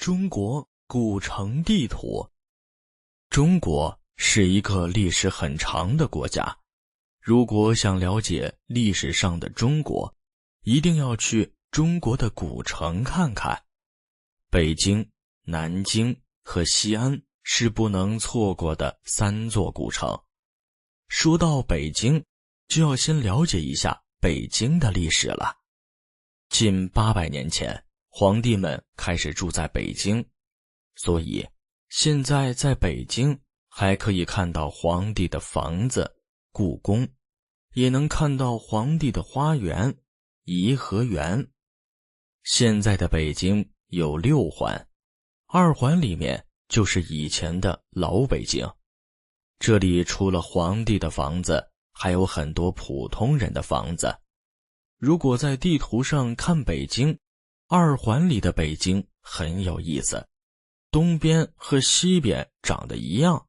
中国古城地图。中国是一个历史很长的国家，如果想了解历史上的中国，一定要去中国的古城看看。北京、南京和西安是不能错过的三座古城。说到北京，就要先了解一下北京的历史了。近800年前，皇帝们开始住在北京，所以现在在北京还可以看到皇帝的房子、故宫，也能看到皇帝的花园、颐和园。现在的北京有6环，2环里面就是以前的老北京。这里除了皇帝的房子，还有很多普通人的房子。如果在地图上看北京，2环里的北京很有意思，东边和西边长得一样。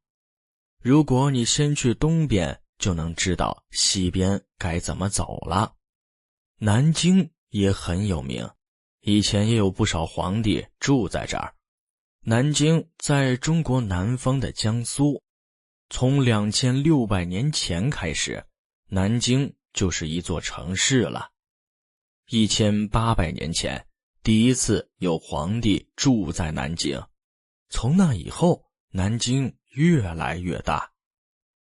如果你先去东边，就能知道西边该怎么走了。南京也很有名，以前也有不少皇帝住在这儿。南京在中国南方的江苏，从2600年前开始，南京就是一座城市了。1800年前，第一次有皇帝住在南京，从那以后，南京越来越大。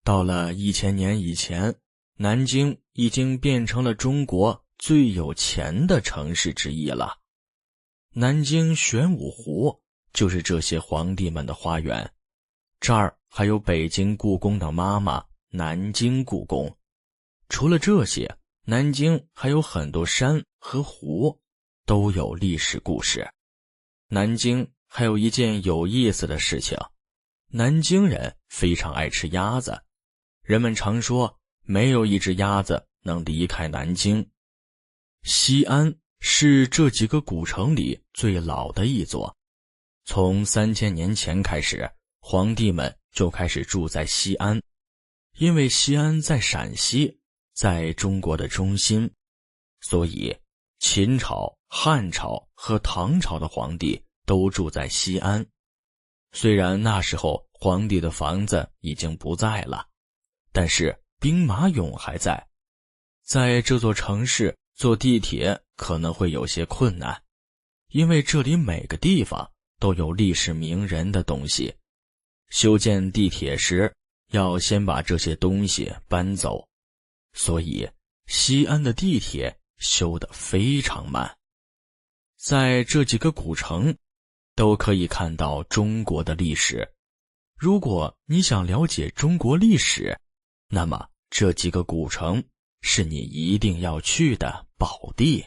到了1000年以前，南京已经变成了中国最有钱的城市之一了。南京玄武湖就是这些皇帝们的花园，这儿还有北京故宫的妈妈南京故宫。除了这些，南京还有很多山和湖，都有历史故事。南京还有一件有意思的事情，南京人非常爱吃鸭子，人们常说没有一只鸭子能离开南京。西安是这几个古城里最老的一座，从3000年前开始，皇帝们就开始住在西安，因为西安在陕西，在中国的中心，所以秦朝、汉朝和唐朝的皇帝都住在西安。虽然那时候皇帝的房子已经不在了，但是兵马俑还在。在这座城市坐地铁可能会有些困难，因为这里每个地方都有历史名人的东西。修建地铁时，要先把这些东西搬走，所以西安的地铁修得非常慢。在这几个古城都可以看到中国的历史。如果你想了解中国历史，那么这几个古城是你一定要去的宝地。